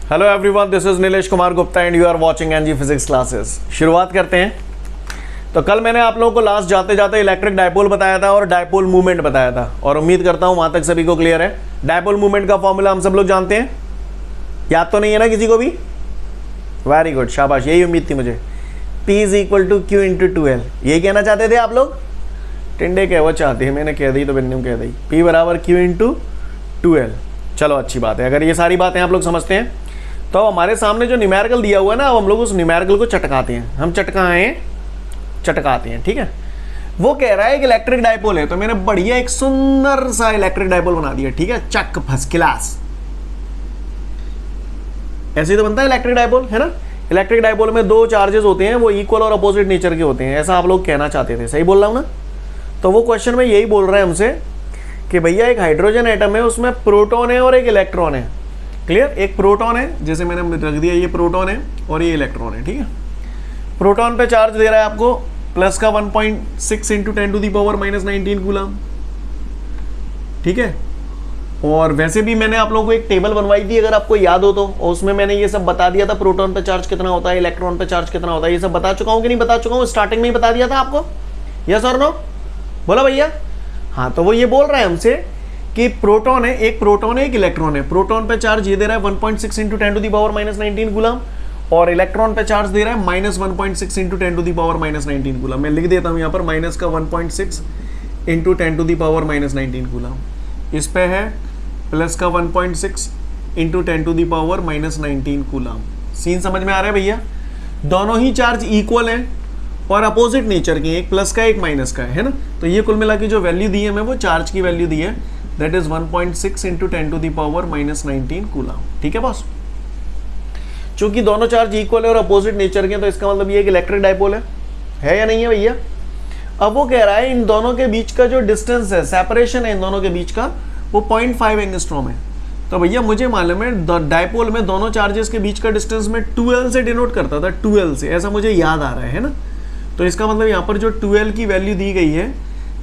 Hello everyone, this is Nilesh Kumar Gupta and you are watching NG physics classes. शुरुआत करते हैं। तो कल मैंने आप लोगों को लास्ट जाते जाते इलेक्ट्रिक डायपोल बताया था और डायपोल मूवमेंट बताया था, और उम्मीद करता हूं वहां तक सभी को क्लियर है। डायपोल मूवमेंट का फॉर्मूला हम सब लोग जानते हैं, याद तो नहीं है ना किसी को भी? वेरी गुड, शाबाश, यही उम्मीद थी मुझे। P is equal to q into 2L, यही कहना चाहते थे आप लोग? टिंडे कह वो चाहते हैं, मैंने कह दी तो बिन्नू कह दी। P बराबर क्यू इंटू 2L। चलो अच्छी बात है, अगर ये सारी बातें आप लोग समझते हैं तो हमारे सामने जो न्यूमेरिकल दिया हुआ है ना, अब हम लोग उस न्यूमेरिकल को चटकाते हैं। हम चटकाते हैं, ठीक है। वो कह रहा है कि इलेक्ट्रिक डायपोल है, तो मैंने बढ़िया एक सुंदर सा इलेक्ट्रिक डायपोल बना दिया, ठीक है, चक फर्स्ट क्लास। ऐसे ही तो बनता है इलेक्ट्रिक डायपोल, है ना। इलेक्ट्रिक डायपोल में दो चार्जेस होते हैं, वो इक्वल और अपोजिट नेचर के होते हैं, ऐसा आप लोग कहना चाहते थे, सही बोल रहा हूं ना? तो वो क्वेश्चन में यही बोल रहा है हमसे कि भैया एक हाइड्रोजन एटम है, उसमें प्रोटॉन है और एक इलेक्ट्रॉन है। क्लियर? एक प्रोटॉन है, जैसे मैंने रख दिया, ये प्रोटॉन है और ये इलेक्ट्रॉन है, ठीक है। प्रोटॉन पे चार्ज दे रहा है आपको प्लस का 1.6 into 10 to the power -19 coulomb, ठीक है। और वैसे भी मैंने आप लोगों को एक टेबल बनवाई थी, अगर आपको याद हो तो, और उसमें मैंने ये सब बता दिया था, प्रोटॉन पे चार्ज कितना होता है, इलेक्ट्रॉन पे चार्ज कितना होता है, ये सब बता चुका हूँ कि नहीं बता चुका हूँ? स्टार्टिंग में ही बता दिया था आपको, यस और नो? बोला भैया? हाँ, तो वो ये बोल रहा है हमसे कि प्रोटॉन है, एक प्रोटॉन है, एक इलेक्ट्रॉन है। प्रोटॉन पे चार्ज ये दे रहा है 1.6 into 10 to the power -19 coulomb, और इलेक्ट्रॉन पे चार्ज दे रहा है -1.6 into 10 to the power -19 coulomb. मैं लिख देता हूँ यहाँ पर माइनस का 1.6 into 10 to the power -19 coulomb. इस पे है प्लस का 1.6 into 10 to the power -19 coulomb. Scene समझ में आ रहा है भैया? दोनों ही चार्ज इक्वल हैं और अपोजिट नेचर की, एक प्लस का एक माइनस का है ना। तो ये कुल मिला के जो वैल्यू दी है हमें, वो चार्ज की वैल्यू दी है, that is 1.6 into 10 to the power -19 coulomb, ठीक है बॉस। चूंकि दोनों चार्ज इक्वल है और अपोजिट नेचर के, तो इसका मतलब ये एक इलेक्ट्रिक डायपोल है या नहीं है भैया? अब वो कह रहा है इन दोनों के बीच का जो डिस्टेंस है, सेपरेशन है इन दोनों के बीच का, वो 0.5 एंगस्ट्रॉम है। तो भैया मुझे मालूम है डायपोल में दोनों चार्जेस के बीच का डिस्टेंस में 2L से डिनोट करता था, 2L से, ऐसा मुझे याद आ रहा है ना। तो इसका मतलब यहाँ पर जो 2L की वैल्यू दी गई है,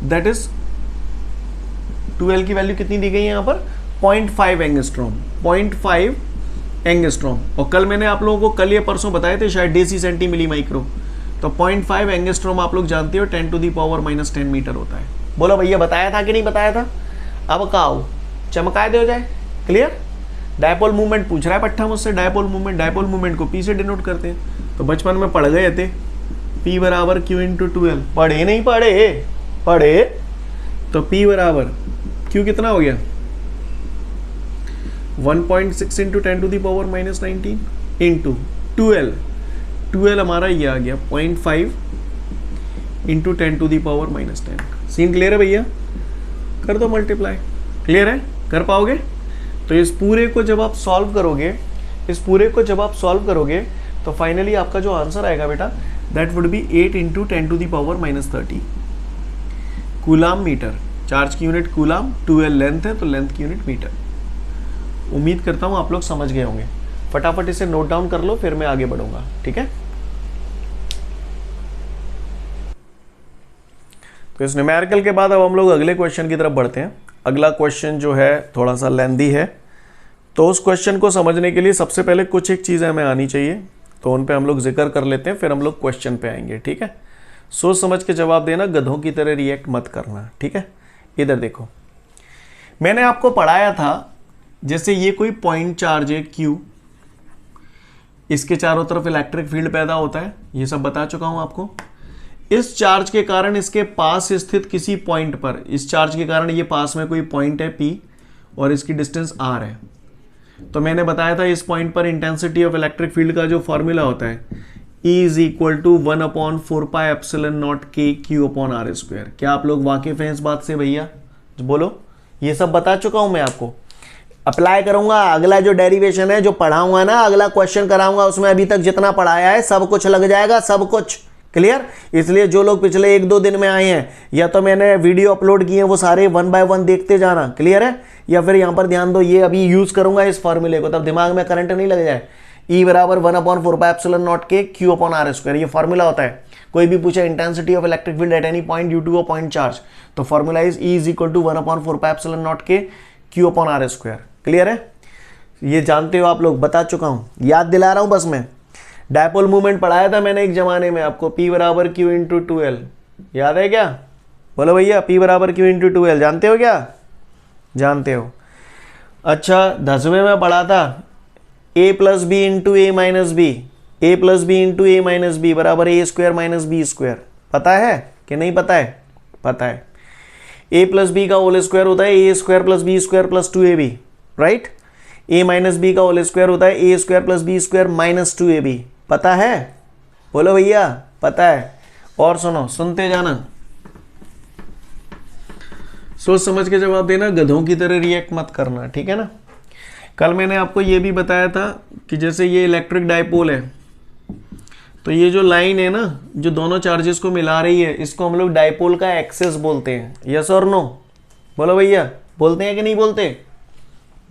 दैट इज 2L की वैल्यू कितनी दी गई है यहाँ पर? 0.5 एंगस्ट्रॉम, 0.5 एंगस्ट्रॉम। और कल मैंने आप लोगों को, कल ये परसों बताए थे शायद, डेसी सेंटी मिली माइक्रो। तो 0.5 एंगस्ट्रॉम आप लोग जानते हो 10 टू दी पावर -10 मीटर होता है। बोलो भैया, बताया था कि नहीं बताया था? अब कहा चमकाए दे हो जाए, क्लियर? डायपोल मूवमेंट पूछ रहा है पट्टा मुझसे, डायपोल मूवमेंट को P से डिनोट करते हैं। तो बचपन में पढ़ गए थे, P बराबर Q इंटू 2L। पढ़े नहीं पढ़े? तो P बराबर Q कितना हो गया? 1.6 into 10 to the power -19 into 2L हमारा ये आ गया 0.5 into 10 to the power -10। Scene clear है भैया? कर दो मल्टीप्लाई, क्लियर है? कर पाओगे? तो इस पूरे को जब आप सॉल्व करोगे, तो फाइनली आपका जो आंसर आएगा बेटा, that would be 8 into 10 to the power -30 coulomb metre. Charge की यूनिट कूलम, 2L लेंथ है तो लेंथ की यूनिट मीटर। उम्मीद करता हूं आप लोग समझ गए होंगे। फटाफट इसे नोट डाउन कर लो, फिर मैं आगे बढ़ूंगा, ठीक है। तो इस न्यूमेरिकल के बाद अब हम लोग अगले क्वेश्चन की तरफ बढ़ते हैं। अगला क्वेश्चन जो है थोड़ा सा लेंथी है, तो उस क्वेश्चन को समझने के लिए सबसे पहले कुछ एक चीज़ें हमें आनी चाहिए, तो उन पे हम लोग जिक्र कर लेते हैं, फिर हम लोग क्वेश्चन पे आएंगे, ठीक है। सोच समझ के जवाब देना, गधों की तरह रिएक्ट मत करना, ठीक है। इधर देखो, मैंने आपको पढ़ाया था, जैसे ये कोई पॉइंट चार्ज है Q, इसके चारों तरफ इलेक्ट्रिक फील्ड पैदा होता है, ये सब बता चुका हूं आपको। इस चार्ज के कारण इसके पास स्थित किसी पॉइंट पर, इस चार्ज के कारण ये पास में कोई पॉइंट है P और इसकी डिस्टेंस R है, तो मैंने बताया था इस पॉइंट पर इंटेंसिटी ऑफ इलेक्ट्रिक फील्ड का जो फॉर्मूला होता है, E is equal to 1/4πε0 k Q/r²। क्या आप लोग वाकिफ हैं इस बात से भैया? बोलो। ये सब बता चुका हूं मैं आपको, अप्लाई करूंगा। अगला जो डेरिवेशन है, जो पढ़ाऊंगा ना, अगला क्वेश्चन कराऊंगा, उसमें अभी तक जितना पढ़ाया है सब कुछ लग जाएगा, सब कुछ क्लियर। इसलिए जो लोग पिछले 1-2 दिन में आए हैं, या तो मैंने वीडियो अपलोड किए हैं, वो सारे 1 बाय 1 देखते जाना, क्लियर है। या फिर यहां पर ध्यान दो, ये अभी यूज करूंगा इस फॉर्मूले को, तब दिमाग में करंट नहीं लग जाए। E बराबर 1/4πε0 k Q/r², ये फॉर्मूला होता है। कोई भी पूछे intensity of electric field at any point due to a point charge, तो formula is E is equal to 1/4πε0 k Q/r²। Clear है? ये जानते हो आप लोग, बता चुका हूँ, याद दिला रहा हूँ बस मैं। डायपोल मूवमेंट पढ़ाया था मैंने एक ज़माने में आपको, P बराबर Q इंटू 2L, याद है क्या? बोलो भैया, P बराबर Q इंटू 2L जानते हो क्या? जानते हो। अच्छा 10वें में पढ़ा था A plus B into A minus B, A plus B into A minus B बराबर A square minus B square, पता है कि नहीं पता है? पता है। ए प्लस बी का होल स्क्वायर होता है A square plus B square plus 2ab, right? A minus B का होल स्क्वायर होता है A square plus B square minus 2ab, पता है? बोलो भैया, पता है। और सुनो, सुनते जाना, सोच समझ के जवाब देना, गधों की तरह रिएक्ट मत करना, ठीक है ना? कल मैंने आपको ये भी बताया था कि जैसे ये इलेक्ट्रिक डायपोल है, तो ये जो लाइन है ना, जो दोनों चार्जेस को मिला रही है, इसको हम लोग डायपोल का एक्सेस बोलते हैं। यस और नो? बोलो भैया, बोलते हैं कि नहीं बोलते?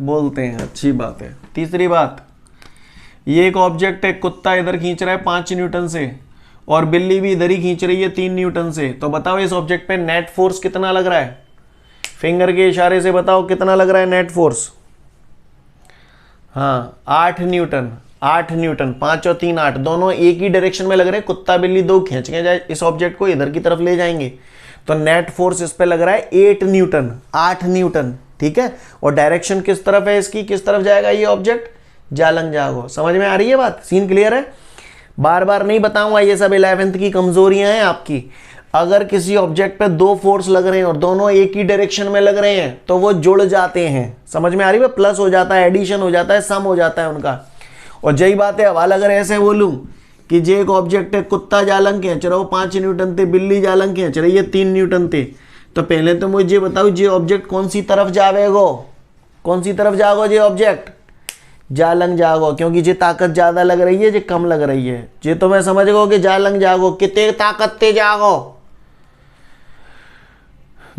बोलते हैं, अच्छी बात है। तीसरी बात, ये एक ऑब्जेक्ट है, कुत्ता इधर खींच रहा है 5 न्यूटन से और बिल्ली भी इधर ही खींच रही है 3 न्यूटन से, तो बताओ इस ऑब्जेक्ट पे नेट फोर्स कितना लग रहा है? फिंगर के इशारे से बताओ कितना लग रहा है नेट फोर्स? हाँ 8 न्यूटन, 8 न्यूटन, 5 और 3 8, दोनों एक ही डायरेक्शन में लग रहे हैं। कुत्ता बिल्ली दो खींच के जाए इस ऑब्जेक्ट को इधर की तरफ ले जाएंगे, तो नेट फोर्स इस पे लग रहा है 8 न्यूटन, 8 न्यूटन, ठीक है? और डायरेक्शन किस तरफ है इसकी, किस तरफ जाएगा ये ऑब्जेक्ट? जालंग जागो। समझ में आ रही है बात? सीन क्लियर है? बार बार नहीं बताऊंगा, ये सब 11th की कमजोरियां हैं आपकी। अगर किसी ऑब्जेक्ट पे दो फोर्स लग रहे हैं और दोनों एक ही डायरेक्शन में लग रहे हैं तो वो जुड़ जाते हैं। समझ में आ रही है? प्लस हो जाता है, एडिशन हो जाता है, सम हो जाता है उनका। और यही बात है, हवाला अगर ऐसे बोलूं कि जे एक ऑब्जेक्ट है, कुत्ता जालंग खींच रहा हो 5 न्यूटन थे, बिल्ली जालंग खींच रही है 3 न्यूटन थे, तो पहले तो मुझे बताओ जे ऑब्जेक्ट कौन सी तरफ जावेगो? कौन सी तरफ जागो जे ऑब्जेक्ट? जालंग जागो, क्योंकि जे ताकत ज्यादा लग रही है, जे कम लग रही है। जे तो मैं समझ गो कि जालंग जागो, कितने ताकत ते जागो?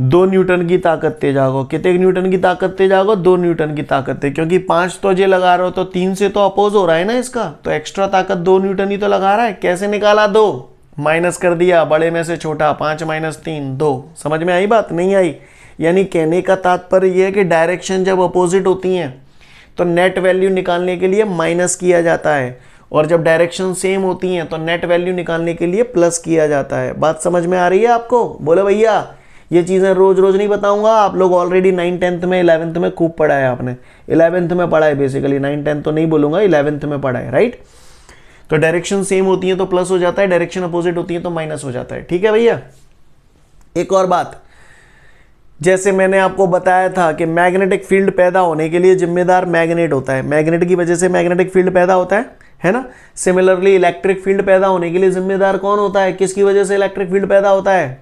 2 न्यूटन की ताकत ते जागो। कितने न्यूटन की ताकत ते जागो? 2 न्यूटन की ताकत ते, क्योंकि 5 तो जे लगा रहे हो तो 3 से तो अपोज हो रहा है ना इसका, तो एक्स्ट्रा ताकत 2 न्यूटन ही तो लगा रहा है। कैसे निकाला? 2 माइनस कर दिया, बड़े में से छोटा, 5 माइनस 3 2। समझ में आई बात? नहीं आई? यानी कहने का तात्पर्य यह है कि डायरेक्शन जब अपोजिट होती हैं तो नेट वैल्यू निकालने के लिए माइनस किया जाता है, और जब डायरेक्शन सेम होती हैं तो नेट वैल्यू निकालने के लिए प्लस किया जाता है। बात समझ में आ रही है आपको? बोलो भैया, ये चीज़ें रोज रोज नहीं बताऊंगा, आप लोग ऑलरेडी 9th 10th में 11th में खूब पढ़ा है आपने। 11th में पढ़ा है बेसिकली, 9th 10th तो नहीं बोलूंगा, 11th में पढ़ा है, राइट? तो डायरेक्शन सेम होती है तो प्लस हो जाता है, डायरेक्शन अपोजिट होती है तो माइनस हो जाता है। ठीक है भैया? एक और बात, जैसे मैंने आपको बताया था कि मैग्नेटिक फील्ड पैदा होने के लिए जिम्मेदार मैग्नेट होता है, मैग्नेट की वजह से मैग्नेटिक फील्ड पैदा होता है ना? सिमिलरली इलेक्ट्रिक फील्ड पैदा होने के लिए जिम्मेदार कौन होता है? किसकी वजह से इलेक्ट्रिक फील्ड पैदा होता है?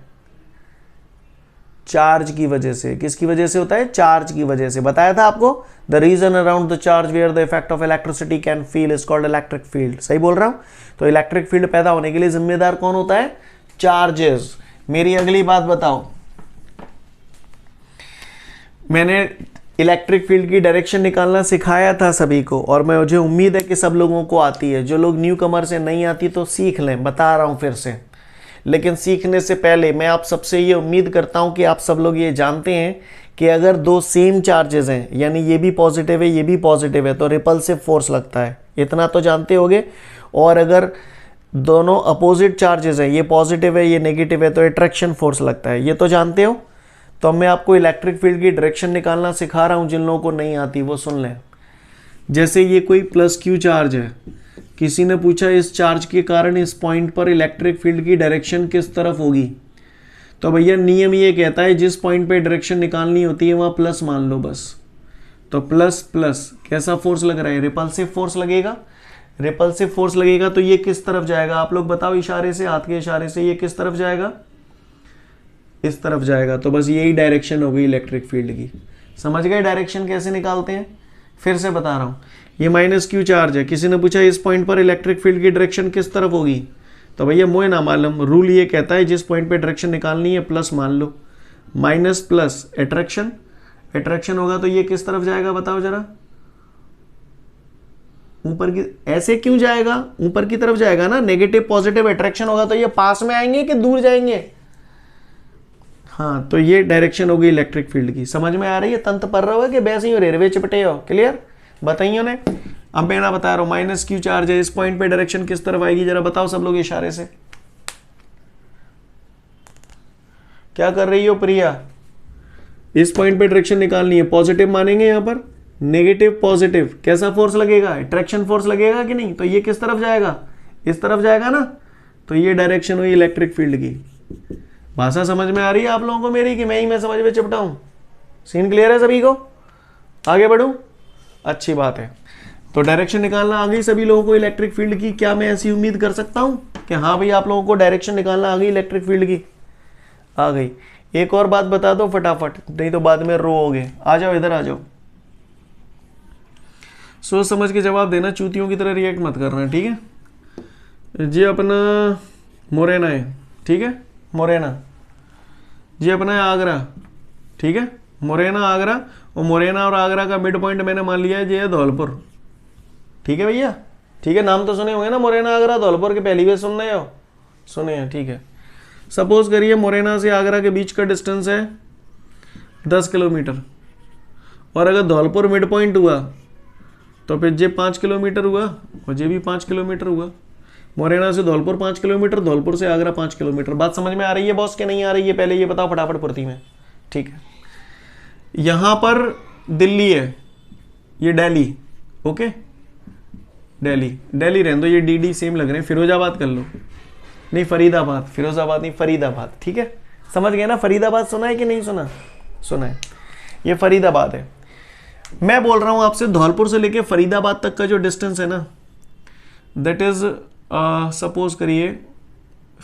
चार्ज की वजह से। किसकी वजह से होता है? चार्ज की वजह से। बताया था आपको, the region around the charge where the effect of electricity can feel is called electric field. सही बोल रहा हूं? तो इलेक्ट्रिक फील्ड पैदा होने के लिए जिम्मेदार कौन होता है? चार्जेस। मेरी अगली बात बताओ, मैंने इलेक्ट्रिक फील्ड की डायरेक्शन निकालना सिखाया था सभी को, और मुझे उम्मीद है कि सब लोगों को आती है। जो लोग न्यू कमर से नहीं आती तो सीख लें, बता रहा हूं फिर से। लेकिन सीखने से पहले मैं आप सबसे ये उम्मीद करता हूं कि आप सब लोग ये जानते हैं कि अगर दो सेम चार्जेस हैं, यानी ये भी पॉजिटिव है ये भी पॉजिटिव है, तो रिपल्सिव फोर्स लगता है। इतना तो जानते होगे। और अगर दोनों अपोजिट चार्जेस हैं, ये पॉजिटिव है ये नेगेटिव है, तो अट्रैक्शन फोर्स लगता है। ये तो जानते हो। तो अब मैं आपको इलेक्ट्रिक फील्ड की डायरेक्शन निकालना सिखा रहा हूं, जिन लोगों को नहीं आती वो सुन लें। जैसे ये कोई प्लस क्यू चार्ज है, किसी ने पूछा इस चार्ज के कारण इस पॉइंट पर इलेक्ट्रिक फील्ड की डायरेक्शन किस तरफ होगी, तो भैया नियम ये कहता है जिस पॉइंट पे डायरेक्शन निकालनी होती है वहां प्लस मान लो बस। तो प्लस प्लस कैसा फोर्स लग रहा है? रिपल्सिव फोर्स लगेगा। रिपल्सिव फोर्स लगेगा तो ये किस तरफ जाएगा? आप लोग बताओ इशारे से, हाथ के इशारे से, ये किस तरफ जाएगा? इस तरफ जाएगा। तो बस यही डायरेक्शन होगी इलेक्ट्रिक फील्ड की। समझ गए डायरेक्शन कैसे निकालते हैं? फिर से बता रहा हूं, ये माइनस क्यू चार्ज है, किसी ने पूछा इस पॉइंट पर इलेक्ट्रिक फील्ड की डायरेक्शन किस तरफ होगी, तो भैया मोए ना मालूम, रूल ये कहता है जिस पॉइंट पे डायरेक्शन निकालनी है प्लस मान लो, माइनस प्लस अट्रैक्शन, अट्रैक्शन होगा तो ये किस तरफ जाएगा बताओ जरा? ऊपर की। ऐसे क्यों जाएगा? ऊपर की तरफ जाएगा ना। नेगेटिव पॉजिटिव अट्रैक्शन होगा तो ये पास में आएंगे कि दूर जाएंगे? हाँ, तो ये डायरेक्शन होगी इलेक्ट्रिक फील्ड की। समझ में आ रही है? तंत्र पढ़ रहे हो कि वैसे ही रेलवे चिपटे हो? क्लियर? बताइए उन्हें। अब मैं ना बता रहा हूं माइनस क्यू चार्ज है, इस पॉइंट पे डायरेक्शन किस तरफ आएगी जरा बताओ सब लोग इशारे से। क्या कर रही हो प्रिया? इस पॉइंट पे डायरेक्शन निकालनी है, पॉजिटिव मानेंगे यहां पर, नेगेटिव पॉजिटिव, कैसा फोर्स लगेगा? अट्रैक्शन फोर्स लगेगा कि नहीं? तो ये किस तरफ जाएगा? इस तरफ जाएगा ना, तो ये डायरेक्शन हुई इलेक्ट्रिक फील्ड की। भाषा समझ में आ रही है आप लोगों को मेरी कि मैं ही मैं समझ में चिपटा हूं? सीन क्लियर है सभी को? आगे बढ़ूं? अच्छी बात है। तो डायरेक्शन निकालना आ गई सभी लोगों को इलेक्ट्रिक फील्ड की। क्या मैं ऐसी उम्मीद कर सकता हूं कि हाँ भाई आप लोगों को डायरेक्शन निकालना आ गई इलेक्ट्रिक फील्ड की? आ गई। एक और बात बता दो फटाफट, नहीं तो बाद में रोओगे। आ जाओ इधर आ जाओ, सोच समझ के जवाब देना, चूतियों की तरह रिएक्ट मत करना, ठीक है जी। अपना मोरेना है, ठीक है, मोरेना जी अपना है आगरा, ठीक है, मोरेना आगरा, और मोरेना और आगरा का मिड पॉइंट मैंने मान लिया है ये है धौलपुर, ठीक है भैया, ठीक है। नाम तो सुने होंगे ना, मोरेना आगरा धौलपुर के पहली बार सुन रहे हो? सुने हैं, ठीक है। सपोज करिए मोरेना से आगरा के बीच का डिस्टेंस है 10 किलोमीटर, और अगर धौलपुर मिड पॉइंट हुआ तो फिर ये 5 किलोमीटर हुआ और ये भी 5 किलोमीटर हुआ। मोरेना से धौलपुर 5 किलोमीटर, धौलपुर से आगरा 5 किलोमीटर। बात समझ में आ रही है बॉस के नहीं आ रही है? पहले ये बताओ फटाफट पूर्ति में, ठीक है। यहां पर दिल्ली है, ये दिल्ली, ओके, दिल्ली दिल्ली रहने दो, ये डी सेम लग रहे हैं। फिरोजाबाद कर लो, नहीं फरीदाबाद, फिरोजाबाद नहीं फरीदाबाद, ठीक है, समझ गए ना? फरीदाबाद सुना है कि नहीं सुना? सुना है, ये फरीदाबाद है। मैं बोल रहा हूं आपसे धौलपुर से लेके फरीदाबाद तक का जो डिस्टेंस है ना, दैट इज सपोज करिए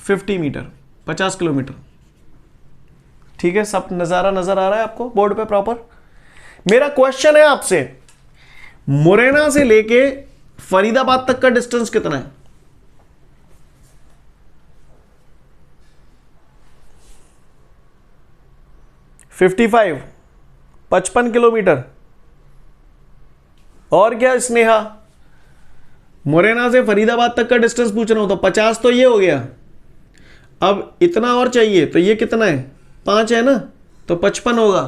50 मीटर, 50 किलोमीटर, ठीक है। सब नजारा नजर आ रहा है आपको बोर्ड पे प्रॉपर? मेरा क्वेश्चन है आपसे, मुरैना से लेके फरीदाबाद तक का डिस्टेंस कितना है? Fifty 55 kilometre. और क्या स्नेहा? मुरैना से फरीदाबाद तक का डिस्टेंस पूछ रहा हूं, तो 50 तो ये हो गया, अब इतना और चाहिए, तो ये कितना है? 5 है ना, तो 55 होगा।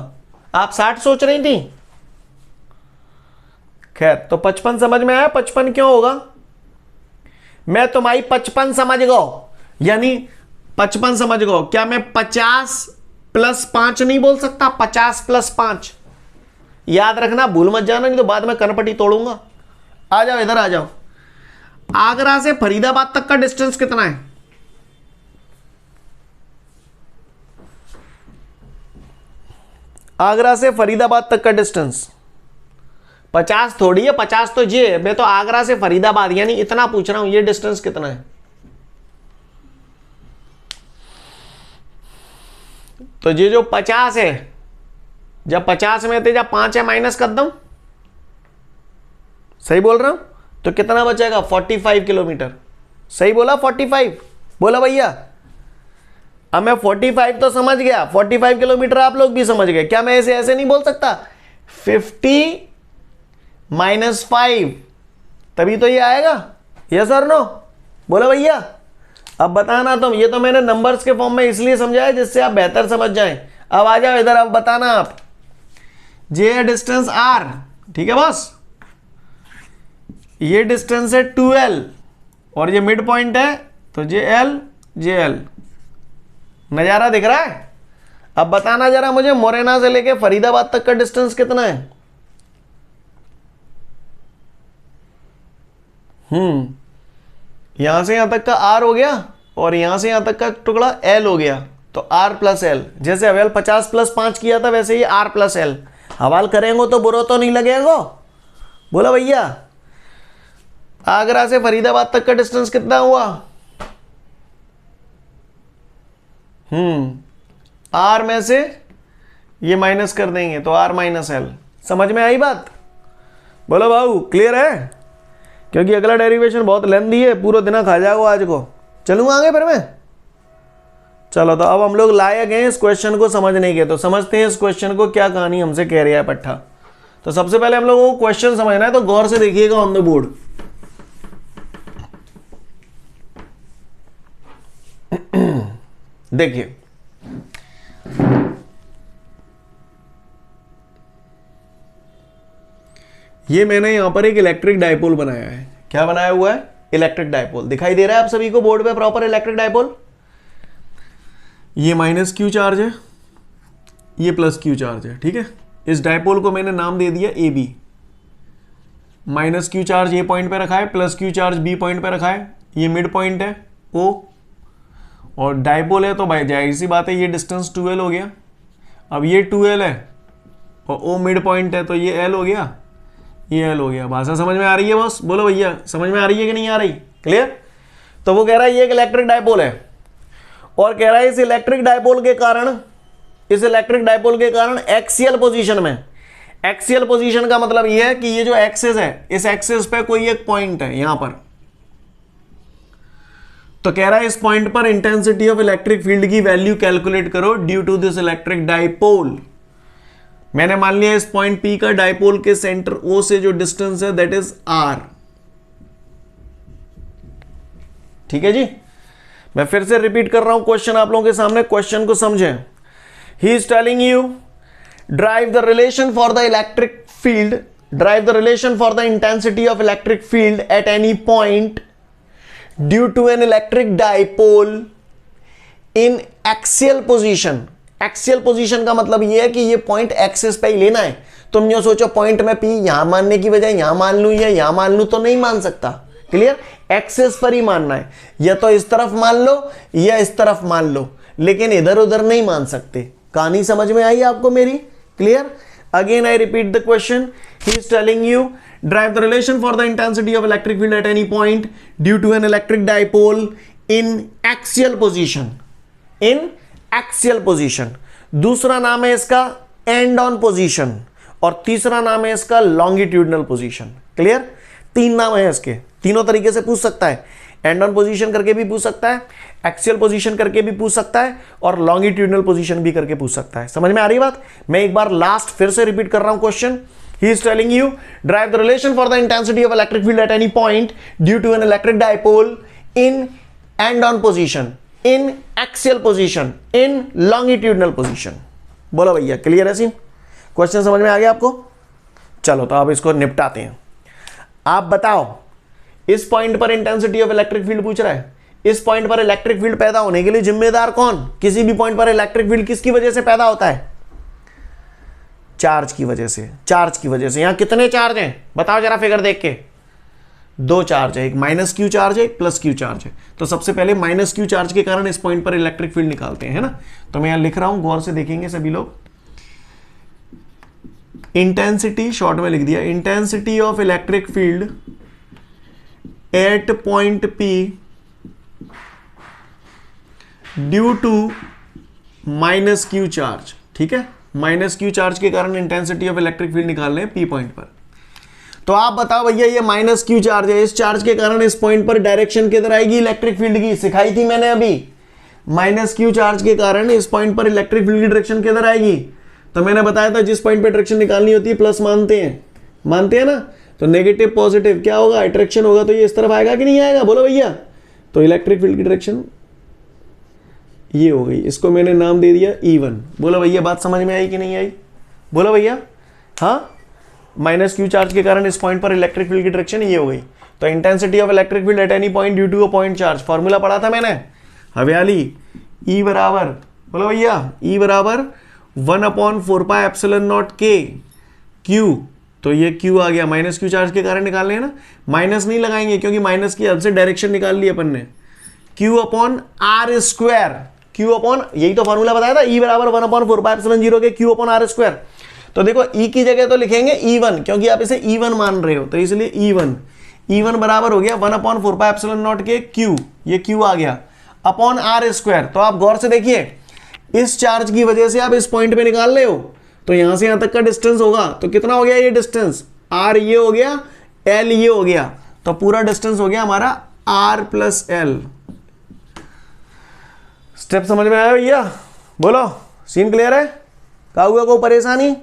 आप 60 सोच रही थी? खैर, तो 55 समझ में आया? 55 क्यों होगा? मैं तुम्हारी 55 समझ गो, यानी 55 समझ गो। क्या मैं 50 प्लस 5 नहीं बोल सकता? 50 प्लस 5, याद रखना, भूल मत जाना, नहीं तो बाद में कनपटी तोड़ूंगा। आ जाओ इधर आ जाओ। आगरा से फरीदाबाद तक का डिस्टेंस कितना है? आगरा से फरीदाबाद तक का डिस्टेंस 50 थोड़ी है, 50 तो ये, मैं तो आगरा से फरीदाबाद यानी इतना पूछ रहा हूं, ये डिस्टेंस कितना है? तो ये जो 50 है, जब 50 में थे, जब 5 है माइनस कर दूं, सही बोल रहा हूं? तो कितना बचेगा? 45 किलोमीटर। सही बोला? 45 बोला भैया? अब मैं 45 तो समझ गया, 45 किलोमीटर आप लोग भी समझ गए। क्या मैं ऐसे ऐसे नहीं बोल सकता? 50 माइनस 5, तभी तो ये आएगा। यस और नो? बोला भैया? अब बताना तुम। ये तो मैंने नंबर्स के फॉर्म में इसलिए समझाया जिससे आप बेहतर समझ जाएं। अब आ जाओ इधर, अब बताना आप। ये डिस्टेंस r, ठीक है बॉस, ये डिस्टेंस है 2l, और ये मिड पॉइंट है, तो JL नजारा दिख रहा है? अब बताना जरा मुझे, मुरैना से लेके फरीदाबाद तक का डिस्टेंस कितना है? यहां से यहां तक का r हो गया, और यहां से यहां तक का टुकड़ा l हो गया, तो r प्लस l। जैसे अवेल 50 प्लस 5 किया था, वैसे ही r प्लस l। हवाल करेंगे तो बुरा तो नहीं लगेगा? बोला भैया? आगरा से फरीदाबाद तक का डिस्टेंस कितना हुआ? r में से ये माइनस कर देंगे, तो r माइनस l। समझ में आई बात? बोलो भाऊ, क्लियर है? क्योंकि अगला डेरिवेशन बहुत लेंथी है, पूरा दिन खा जाओगे आज को। चलूँ आगे फिर मैं? चलो, तो अब हम लोग लायक हैं इस क्वेश्चन को समझने के, तो समझते हैं इस क्वेश्चन को क्या कहानी हमसे कह रहा है पट्टा। तो सबसे पहले हम लोगों को क्वेश्चन समझना है, तो गौर से देखिएगा ऑन द बोर्ड। देखिए, ये मैंने यहां पर एक इलेक्ट्रिक डायपोल बनाया है। क्या बनाया हुआ है? Electric dipole. दिखाई दे रहा है आप सभी को बोर्ड पे प्रॉपर इलेक्ट्रिक डायपोल? ये माइनस क्यू चार्ज है, ये प्लस क्यू चार्ज है, ठीक है। इस डायपोल को मैंने नाम दे दिया A B. Minus q charge A point पे रखा है, plus q charge B point पे रखा है, ये मिड पॉइंट है ओ, और डायपोल है तो भाई जाहिर सी बात है ये डिस्टेंस 2l हो गया। अब ये 2l है और ओ मिड पॉइंट है तो ये l हो गया, ये l हो गया। भाषा समझ में आ रही है बॉस? बोलो भैया, समझ में आ रही है कि नहीं आ रही? क्लियर? तो वो कह रहा है ये एक इलेक्ट्रिक डायपोल है और कह रहा है इस इलेक्ट्रिक डायपोल के कारण एक्सियल पोजीशन में, एक्सियल पोजीशन का मतलब ये है कि ये जो एक्सिस है, इस एक्सिस पे कोई एक पॉइंट है यहां पर, तो कह रहा है इस पॉइंट पर इंटेंसिटी ऑफ इलेक्ट्रिक फील्ड की वैल्यू कैलकुलेट करो due to this electric dipole. मैंने मान लिया इस पॉइंट P का डायपोल के सेंटर O से जो डिस्टेंस है दैट इज R। ठीक है जी, मैं फिर से रिपीट कर रहा हूं क्वेश्चन आप लोगों के सामने, क्वेश्चन को समझें। He is telling you drive the relation for the electric field, drive the relation for the intensity of electric field at any point due to an electric dipole in axial position. Axial position का मतलब यह है कि ये point axis पे ही लेना है। तुम यो सोचो पॉइंट में P यहां मानने की बजाय यहां मान लूं या यहां मान लूं तो नहीं मान सकता। क्लियर? एक्सिस पर ही मानना है, या तो इस तरफ मान लो या इस तरफ मान लो, लेकिन इधर उधर नहीं मान सकते। कहानी समझ में आई आपको मेरी? Clear? Again I repeat the question. He is telling you drive the relation for the intensity of electric field at any point due to an electric dipole in axial position, in axial position. दूसरा नाम है इसका and on position और तीसरा नाम है इसका longitudinal position. Clear? तीन नाम है इसके, तीनों तरीके से पूछ सकता है। एंड ऑन पोजीशन करके भी पूछ सकता है, एक्सियल पोजीशन करके भी पूछ सकता है और लॉन्गिट्यूडनल पोजीशन भी करके पूछ सकता है। समझ में आ रही बात? मैं एक बार लास्ट फिर से रिपीट कर रहा हूं question. He is telling you drive the relation for the intensity of electric field at any point due to an electric dipole in and on position, in axial position, in longitudinal position। बोलो भैया, clear है scene? Question समझ में आ गया आपको? चलो तो आप इसको निपटाते हैं। आप बताओ, इस पॉइंट पर इंटेंसिटी ऑफ इलेक्ट्रिक फील्ड पूछ रहा है। इस पॉइंट पर इलेक्ट्रिक फील्ड पैदा होने के लिए जिम्मेदार कौन? किसी भी पॉइंट पर इलेक्ट्रिक फील्ड किसकी वजह से पैदा होता है? चार्ज की वजह से। चार्ज की वजह से। यहां कितने चार्ज हैं बताओ जरा फिगर देख के? दो चार्ज है, एक माइनस क्यू चार्ज है, एक प्लस क्यू चार्ज है। तो सबसे पहले माइनस क्यू चार्ज के कारण इस पॉइंट पर इलेक्ट्रिक फील्ड निकालते हैं, है ना? तो मैं यहां लिख रहा हूं, गौर से देखेंगे सभी लोग। इंटेंसिटी शॉर्ट में लिख दिया, intensity of electric field at point P due to minus q charge. ठीक है, माइनस क्यू चार्ज के कारण इंटेंसिटी ऑफ इलेक्ट्रिक फील्ड निकाल रहे हैं P पॉइंट पर। तो आप बताओ भैया, ये माइनस क्यू चार्ज है, इस चार्ज के कारण इस पॉइंट पर डायरेक्शन किधर आएगी इलेक्ट्रिक फील्ड की? सिखाई थी मैंने अभी। माइनस क्यू चार्ज के कारण इस पॉइंट पर इलेक्ट्रिक फील्ड की डायरेक्शन किधर आएगी? तो मैंने बताया था जिस पॉइंट पर डायरेक्शन निकालनी होती है प्लस मानते हैं ना? तो नेगेटिव पॉजिटिव क्या होगा? अट्रैक्शन होगा, तो ये इस तरफ आएगा कि नहीं आएगा? बोलो भैया। तो इलेक्ट्रिक फील्ड की डायरेक्शन ये हो गई, इसको मैंने नाम दे दिया E1। बोलो भैया, बात समझ में आई कि नहीं आई? बोलो भैया। हाँ, माइनस क्यू चार्ज के कारण इस पॉइंट पर इलेक्ट्रिक फील्ड की डायरेक्शन ये हो गई। तो intensity of electric field at any point due to a point charge, formula पढ़ा था मैंने हवेली। E बराबर, बोलो भैया, E बराबर 1/4πε0 K Q। तो ये Q आ गया, माइनस क्यू चार्ज के कारण निकालने हैं ना, माइनस नहीं लगाएंगे क्योंकि माइनस की हद से डायरेक्शन निकाल ली अपन ने। Q/r², Q अपॉन, यही तो फॉर्मूला बताया था, E बराबर 1/4πε0 के Q अपॉन r²। तो देखो E की जगह तो लिखेंगे E1 क्योंकि आप इसे E1 मान रहे हो, तो इसलिए E1 बराबर हो गया 1/4πε0 के Q, ये Q आ गया, अपॉन r²। तो आप गौर से देखिए, इस चार्ज की वजह से आप इस पॉइंट पे निकाल रहे हो, तो यहां से यहां तक का डिस्टेंस होगा, तो कितना हो गया ये डिस्टेंस? R ये हो गया, L ये हो गया, तो पूरा डिस्टेंस हो गया हमारा R + L। स्टेप समझ में आया भैया? बोलो, सीन क्लियर है? क्या हुआ, कोई परेशानी?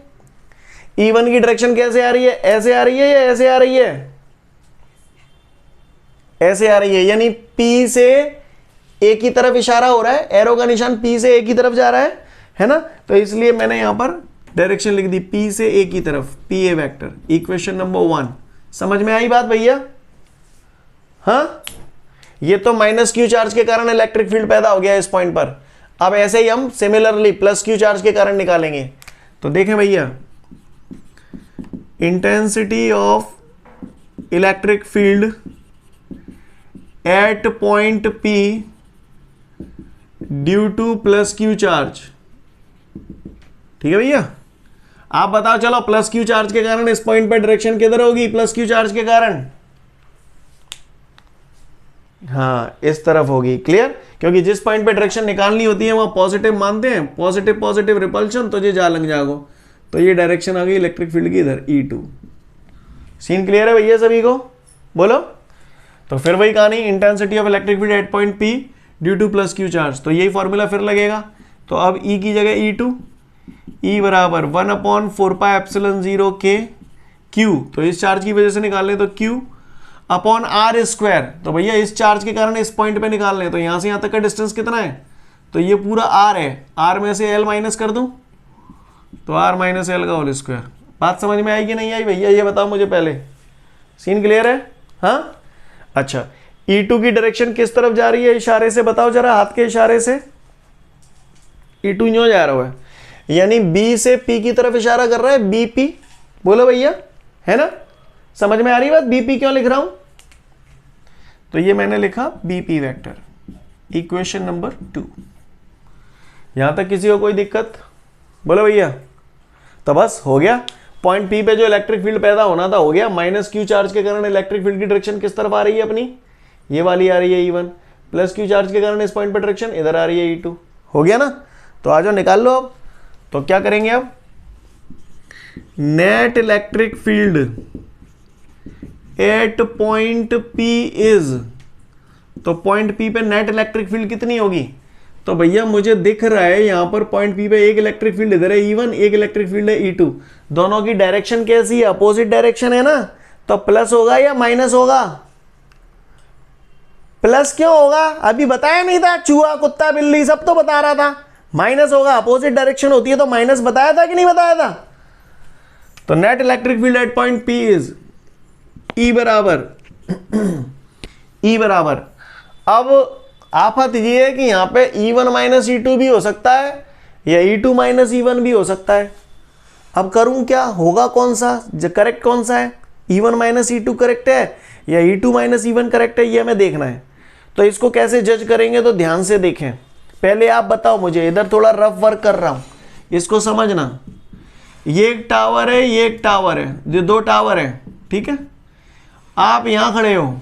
E1 की डायरेक्शन कैसे आ रही है? ऐसे आ रही है या ऐसे आ रही है? ऐसे आ रही है, यानी P से A की तरफ इशारा हो रहा है, एरो का निशान P से A की तरफ जा रहा है ना? तो इसलिए मैंने यहां पर डायरेक्शन लिख दी P से A की तरफ, PA वेक्टर, इक्वेशन नंबर 1। समझ में आई बात भैया? हाँ, ये तो माइनस क्यू चार्ज के कारण इलेक्ट्रिक फील्ड पैदा हो गया इस पॉइंट पर। अब ऐसे ही हम सिमिलरली प्लस क्यू चार्ज के कारण निकालेंगे। तो देखें भैया, intensity of electric field at point P due two plus q charge. ठीक है भैया, आप बताओ चलो, प्लस क्यू चार्ज के कारण इस पॉइंट पर डायरेक्शन किधर होगी? प्लस क्यू चार्ज के कारण हाँ इस तरफ होगी। क्लियर? क्योंकि जिस पॉइंट पे डायरेक्शन निकालनी होती है वहां पॉजिटिव मानते हैं, पॉजिटिव पॉजिटिव रिपल्शन, तो ये जा लग जागो, तो ये डायरेक्शन आ गई इलेक्ट्रिक फील्ड की इधर, E2। सीन क्लियर है भैया सभी को? बोलो। तो फिर वही कहानी, intensity of electric field at point P due two plus q charge, तो यही फॉर्मूला फिर लगेगा। तो अब E की जगह E2, E बराबर 1/4πε0 K Q, तो इस चार्ज की वजह से निकाल लें तो Q अपॉन आर स्क्वायर। तो भैया इस चार्ज के कारण इस पॉइंट पे निकाल लें, तो यहां से यहां तक का डिस्टेंस कितना है? तो ये पूरा आर है, आर में से एल माइनस कर दूं तो आर माइनस एल का होल स्क्वायर। बात समझ में आई कि नहीं आई भैया, ये बताओ मुझे पहले। सीन क्लियर है? हाँ अच्छा, E2 की डायरेक्शन किस तरफ जा रही है इशारे से बताओ जरा, हाथ के इशारे से। E2 यूं जा रहा है, यानी B से P की तरफ इशारा कर रहा है, BP। बोलो भैया, है ना? समझ में आ रही बात? BP क्यों लिख रहा हूं? तो ये मैंने लिखा BP वेक्टर, इक्वेशन नंबर 2। यहां तक किसी को कोई दिक्कत? बोलो भैया। तो बस हो गया, पॉइंट P पे जो इलेक्ट्रिक फील्ड पैदा होना था हो गया। माइनस क्यू चार्ज के कारण इलेक्ट्रिक फील्ड की डायरेक्शन किस तरफ आ रही है अपनी? ये वाली आ रही है E1। प्लस क्यू चार्ज के कारण इस पॉइंट पर डायरेक्शन इधर आ रही है E2। हो गया ना? तो आ जाओ निकाल लो अब। तो क्या करेंगे अब? Net electric field at point P is, तो पॉइंट P पे नेट इलेक्ट्रिक फील्ड कितनी होगी? तो भैया मुझे दिख रहा है यहां पर पॉइंट P पे एक इलेक्ट्रिक फील्ड इधर है E1, एक इलेक्ट्रिक फील्ड है E2। दोनों की डायरेक्शन कैसी है? अपोजिट डायरेक्शन है ना, तो प्लस होगा या माइनस होगा? प्लस क्यों होगा? अभी बताया नहीं था? चूहा कुत्ता बिल्ली सब तो बता रहा था माइनस होगा, अपोजिट डायरेक्शन होती है तो माइनस बताया था कि नहीं बताया था? तो net electric field at point P is E बराबर अब आफत ये है कि यहां पे E1 माइनस E2 भी हो सकता है या E2 माइनस E1 भी हो सकता है। अब करूं क्या? होगा कौन सा करेक्ट? कौन सा है? E1 माइनस E2 करेक्ट है या E2 माइनस E1 करेक्ट है? ये हमें देखना है। तो इसको कैसे जज करेंगे? तो ध्यान से देखें। पहले आप बताओ मुझे, इधर थोड़ा रफ वर्क कर रहा हूं, इसको समझना। ये एक टावर है, ये एक टावर है, ये दो टावर है, ठीक है? आप यहां खड़े हो,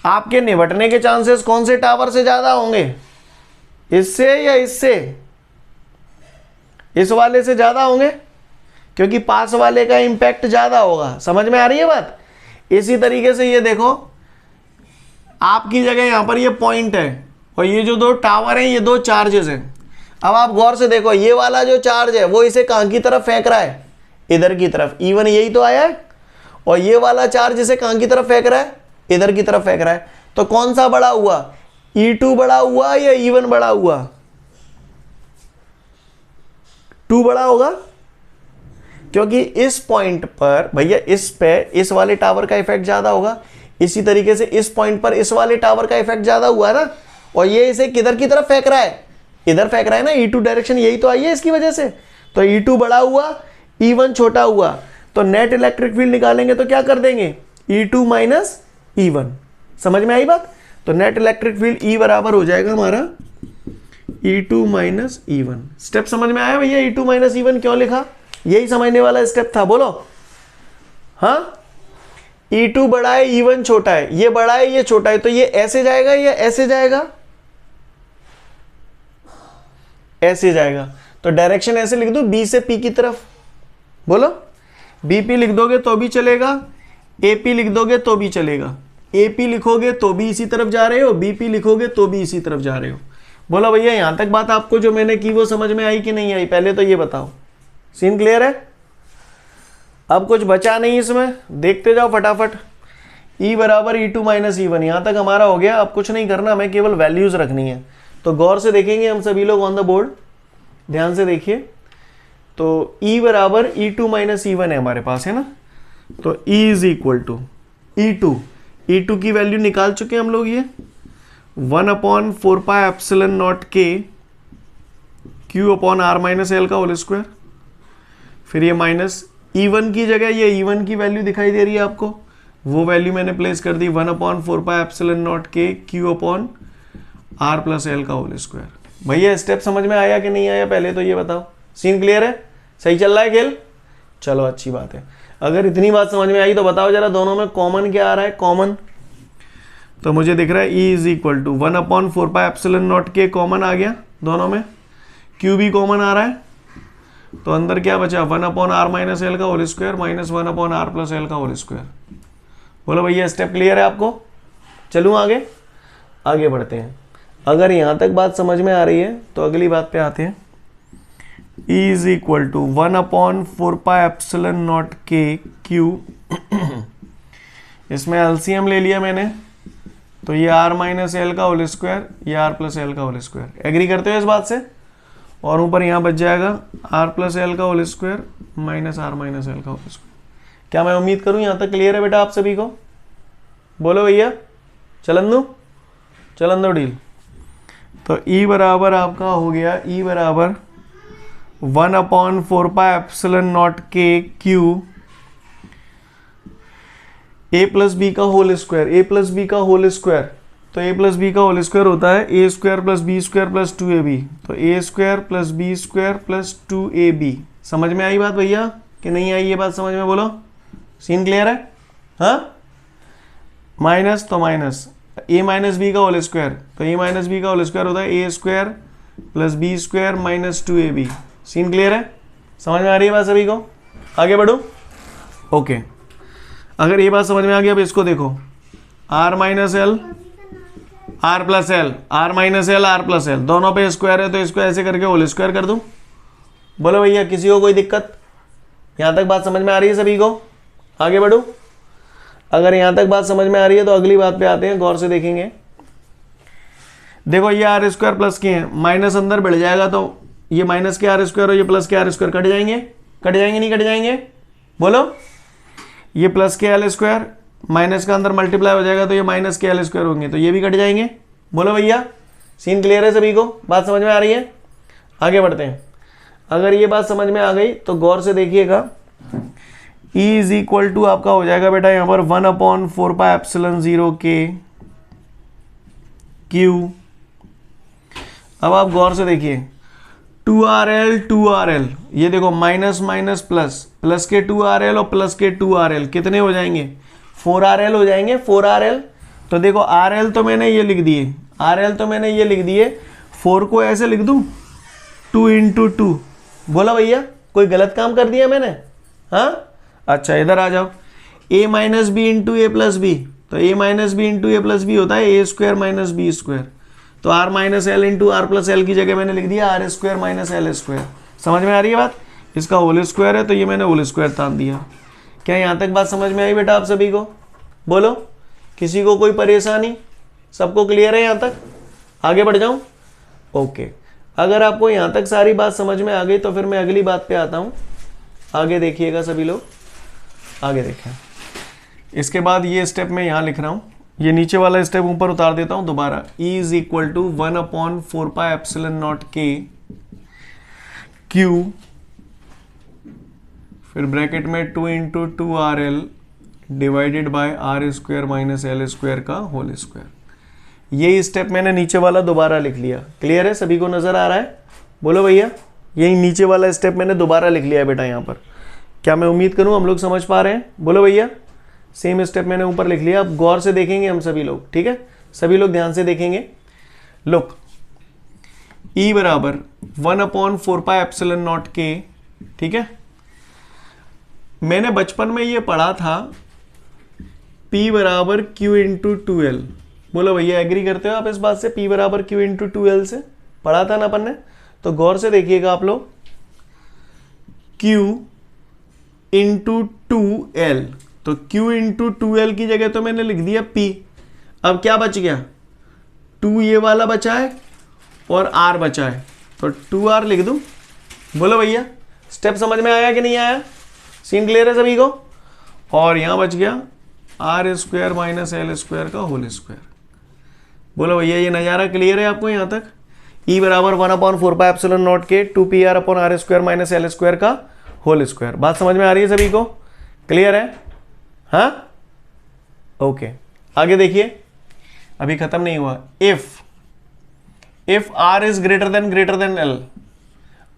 आपके निपटने के चांसेस कौन से टावर से ज्यादा होंगे? इससे या इससे? इस वाले से ज्यादा होंगे, क्योंकि पास वाले का इंपैक्ट ज्यादा होगा। समझ में आ रही है बात? इसी तरीके से ये देखो, आपकी जगह यहां पर ये पॉइंट है और ये जो दो टावर हैं ये दो चार्जेस हैं। अब आप गौर से देखो, ये वाला जो चार्ज है वो इसे कहां की तरफ फेंक रहा है? इधर की तरफ। E1 यही तो आया है, और ये वाला चार्ज इसे कहां की तरफ फेंक रहा है? इधर की तरफ फेंक रहा है। तो कौन सा बड़ा हुआ? E2 बड़ा हुआ या E1 बड़ा हुआ? 2 बड़ा होगा, क्योंकि इस पॉइंट पर भैया इस पे इस वाले टावर का इफेक्ट ज्यादा होगा। इसी तरीके से इस पॉइंट पर इस वाले टावर का इफेक्ट ज्यादा हुआ है ना, और ये इसे किधर की तरफ फेंक रहा है? इधर फेंक रहा है ना। E2 डायरेक्शन यही तो आई है इसकी वजह से। तो E2 बड़ा हुआ, E1 छोटा हुआ। तो नेट इलेक्ट्रिक फील्ड निकालेंगे तो क्या कर देंगे? E2 minus E1। समझ में आई बात? तो नेट इलेक्ट्रिक फील्ड E बराबर हो जाएगा हमारा E2 माइनस E1। स्टेप समझ में आया भैया? E2 माइनस E1 क्यों लिखा? यही समझने वाला स्टेप था। बोलो हाँ। E2 बड़ा है, E1 छोटा है, ये बड़ा है, ये छोटा है, तो ये ऐसे जाएगा या ऐसे जाएगा? ऐसे जाएगा। तो डायरेक्शन ऐसे लिख दो, B से P की तरफ। बोलो, BP लिख दोगे तो भी चलेगा, AP लिख दोगे तो भी चलेगा। AP लिखोगे तो भी इसी तरफ जा रहे हो, BP लिखोगे तो भी इसी तरफ जा रहे हो। बोलो भैया, यहां तक बात आपको जो मैंने की वो समझ में आई कि नहीं आई? पहले तो ये बताओ। सीन क्लियर है? अब कुछ बचा नहीं इसमें, देखते जाओ फटाफट। E बराबर E2 माइनस E1, यहां तक हमारा हो गया। अब कुछ नहीं करना, हमें केवल वैल्यूज रखनी है। तो गौर से देखेंगे हम सभी लोग ऑन द बोर्ड, ध्यान से देखिए। तो E बराबर E2 माइनस E1 है हमारे पास, है ना। तो E is equal to E2 की वैल्यू निकाल चुके हैं हम लोग, ये 1/4πε0 K Q/R माइनस L का होल स्क्वायर। फिर ये माइनस E1 की जगह ये E1 की वैल्यू दिखाई दे रही है आपको, वो वैल्यू मैंने प्लेस कर दी 1/4πε0 K Q/R प्लस L का होल स्क्वायर। भैया स्टेप समझ में आया कि नहीं आया, पहले तो ये बताओ। सीन क्लियर है, सही चल रहा है खेल, चलो अच्छी बात है। अगर इतनी बात समझ में आई तो बताओ जरा दोनों में कॉमन क्या आ रहा है। कॉमन तो मुझे दिख रहा है E is equal to 1/4πε0 K common आ गया दोनों में, Q भी कॉमन आ रहा है, तो अंदर क्या बचा 1/R माइनस L का whole square minus 1/R plus L का होल स्क्वायर। बोलो भैया स्टेप क्लियर है आपको। चलूँ आगे बढ़ते हैं। अगर यहाँ तक बात समझ में आ रही है तो अगली बात पे आते हैं। E is equal to 1/4πε0 K Q इसमें एलसीएम ले लिया मैंने, तो ये R माइनस L का होल स्क्वायर, ये R प्लस L का होल स्क्वायर। एग्री करते हो इस बात से। और ऊपर यहाँ बच जाएगा R प्लस L का whole square minus R minus L का होल स्क्वायर। क्या मैं उम्मीद करूँ यहाँ तक क्लियर है बेटा आप सभी को। बोलो भैया चलन दो डील। तो E बराबर आपका हो गया, E बराबर 1/4πε0 K Q A plus B का whole square, A plus B का होल स्क्वायर, तो A प्लस बी का होल स्क्वायर होता है A square plus B square plus 2AB, तो A square plus B square plus 2AB। समझ में आई बात भैया कि नहीं आई ये बात समझ में, बोलो। सीन क्लियर है, हाँ। माइनस तो माइनस A माइनस बी का होल स्क्वायर, तो A माइनस बी का होल स्क्वायर होता है A square plus B square minus 2AB। Scene clear है, समझ में आ रही है बात सभी को। आगे बढ़ो। ओके अगर ये बात समझ में आ गई, अब इसको देखो R minus L R plus L, R minus L R plus L, दोनों पे स्क्वायर है तो इसको ऐसे करके होल स्क्वायर कर दूं। बोलो भैया किसी को कोई दिक्कत, यहाँ तक बात समझ में आ रही है सभी को। आगे बढ़ो। अगर यहाँ तक बात समझ में आ रही है तो अगली बात पे आते हैं, गौर से देखेंगे। देखो ये R स्क्वायर प्लस के हैं, माइनस अंदर बढ़ जाएगा तो ये माइनस के R स्क्वायर और ये प्लस के R स्क्वायर कट जाएंगे नहीं कट जाएंगे। बोलो ये प्लस के L स्क्वायर माइनस का अंदर मल्टीप्लाई हो जाएगा तो ये माइनस के L स्क्वायर होंगे, तो ये भी कट जाएंगे। बोलो भैया सीन क्लियर है सभी को, बात समझ में आ रही है। आगे बढ़ते हैं। अगर ये बात समझ में आ गई तो गौर से देखिएगा। E इज इक्वल टू आपका हो जाएगा बेटा यहाँ पर 1/4πε0 K Q। अब आप गौर से देखिए 2RL, ये देखो माइनस माइनस प्लस, प्लस के 2RL और प्लस के 2RL कितने हो जाएंगे, 4RL हो जाएंगे, 4RL। तो देखो RL तो मैंने ये लिख दिए, RL 4 को ऐसे लिख दूं 2 × 2। बोला भैया कोई गलत काम कर दिया मैंने, हाँ। अच्छा इधर आ जाओ, A minus B into A plus B, तो A minus B into A plus B होता है A square minus B square, तो R minus L into R plus L की जगह मैंने लिख दिया R square minus L square. समझ में आ रही है बात। इसका होल स्क्वायर है तो ये मैंने होल स्क्वायर तान दिया। क्या यहाँ तक बात समझ में आई बेटा आप सभी को। बोलो किसी को कोई परेशानी, सबको क्लियर है यहाँ तक। आगे बढ़ जाऊँ। ओके अगर आपको यहाँ तक सारी बात समझ में आ गई तो फिर मैं अगली बात पे आता हूँ। आगे देखिएगा सभी लोग, आगे देखें। इसके बाद ये स्टेप मैं यहाँ लिख रहा हूँ, ये नीचे वाला स्टेप ऊपर उतार देता हूँ दोबारा। E is equal to 1/4πε0 K Q, फिर ब्रैकेट में 2 × 2RL divided by R square minus L square का होल स्क्वायर। ये स्टेप मैंने नीचे वाला दोबारा लिख लिया। क्लियर है सभी को, नजर आ रहा है। बोलो भैया यही नीचे वाला स्टेप मैंने दोबारा लिख लिया है बेटा यहाँ पर। क्या मैं उम्मीद करूँ हम लोग समझ पा रहे हैं। बोलो भैया सेम स्टेप मैंने ऊपर लिख लिया। अब गौर से देखेंगे हम सभी लोग, ठीक है। सभी लोग ध्यान से देखेंगे। लुक E बराबर 1/4πε0 K, ठीक है। मैंने बचपन में ये पढ़ा था P बराबर Q × 2L। बोलो भैया एग्री करते हो आप इस बात से, P बराबर Q × 2L से पढ़ा था ना अपन ने। तो गौर से देखिएगा आप लोग, Q × 2L, तो Q × 2L की जगह तो मैंने लिख दिया P। अब क्या बच गया, 2 ये वाला बचा है और R बचा है, तो 2R लिख दूं। बोलो भैया स्टेप समझ में आया कि नहीं आया? सीन क्लियर है सभी को? और यहां बच गया R square minus L square का होल स्क्वायर। बोलो भैया ये नज़ारा क्लियर है आपको यहाँ तक? ई बराबर 1/4πε0 के 2πr/r² माइनस एल स्क्वायर का होल स्क्वायर। बात समझ में आ रही है सभी को? क्लियर है? हाँ ओके आगे देखिए, अभी खत्म नहीं हुआ। If R is greater than L,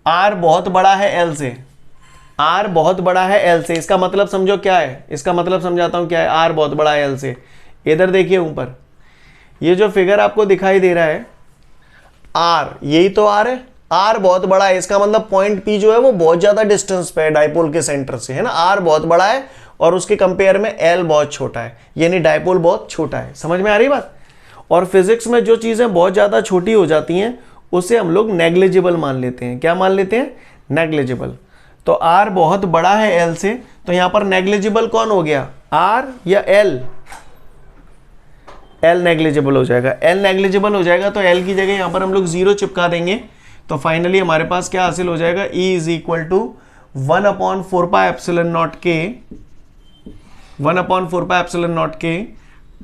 R बहुत बड़ा है एल से, आर बहुत बड़ा है एल से, इसका मतलब समझो क्या है, इसका मतलब समझाता हूं क्या है। आर बहुत बड़ा है एल से। इधर देखिए ऊपर ये जो फिगर आपको दिखाई दे रहा है आर, यही तो आर है। आर बहुत बड़ा है, इसका मतलब पॉइंट पी जो है वो बहुत ज्यादा डिस्टेंस पे है डायपोल के सेंटर से, है ना। आर बहुत बड़ा है और उसके कंपेयर में एल बहुत छोटा है, यानी डायपोल बहुत छोटा है। समझ में आ रही बात? और फिजिक्स में जो चीजें बहुत ज्यादा छोटी हो जाती हैं उसे हम लोग नेग्लिजिबल मान लेते हैं। क्या मान लेते हैं? नेग्लिजिबल। तो आर बहुत बड़ा है एल से, तो यहां पर नेग्लिजिबल कौन हो गया, आर या एल? एल नेग्लिजिबल हो जाएगा। एल नेग्लिजिबल हो जाएगा तो एल की जगह यहां पर हम लोग 0 चिपका देंगे, तो फाइनली हमारे पास क्या हासिल हो जाएगा, E इज इक्वल टू 1/4πε0 के 1/4πε0 के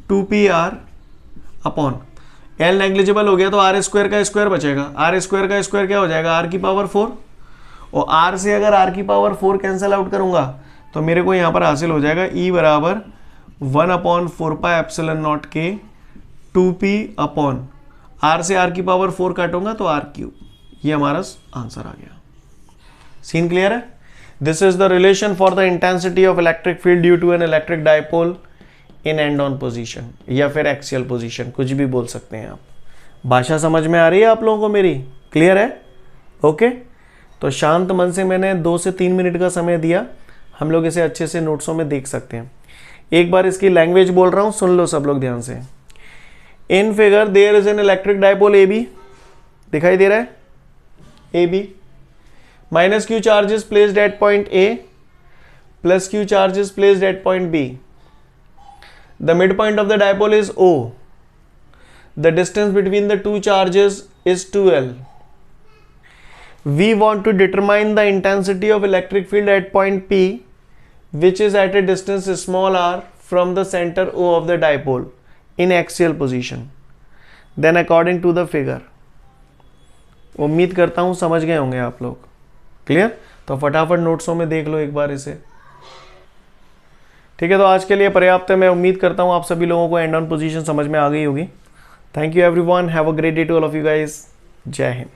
2πr अपॉन एल नेग्लिजिबल हो गया तो आर स्क्वायर का स्क्वायर बचेगा। आर स्क्वायर का स्क्वायर क्या हो जाएगा, आर की पावर 4, और आर से अगर आर की पावर 4 कैंसिल आउट करूंगा तो मेरे को यहां पर हासिल हो जाएगा E बराबर 1/4πε0 के 2p अपॉन आर से आर की पावर 4 काटूंगा तो आर क्यूब। ये हमारा आंसर आ गया। सीन क्लियर है? This is the relation for the intensity of electric field due to an electric dipole in end on position, या फिर एक्सियल पोजीशन, कुछ भी बोल सकते हैं आप। भाषा समझ में आ रही है आप लोगों को मेरी? क्लियर है? ओके तो शांत मन से मैंने 2 से 3 मिनट का समय दिया, हम लोग इसे अच्छे से नोट्सों में देख सकते हैं। एक बार इसकी लैंग्वेज बोल रहा हूं, सुन लो सब लोग ध्यान से। In figure there is an electric dipole A B, दिखाई दे रहा है A B, minus Q charges placed at point A plus Q charges placed at point B. The midpoint of the dipole is O. The distance between the two charges is 2L. We want to determine the intensity of electric field at point P, which is at a distance small r from the center O of the dipole in axial position. Then according to the figure. उम्मीद करता हूं समझ गए होंगे आप लोग। Clear? तो फटाफट नोट्सों में देख लो एक बार इसे। ठीक है, तो आज के लिए पर्याप्त है। मैं उम्मीद करता हूँ आप सभी लोगों को एंड ऑन पोजीशन समझ में आ गई होगी। Thank you everyone, have a great day to all of you guys. जय हिंद।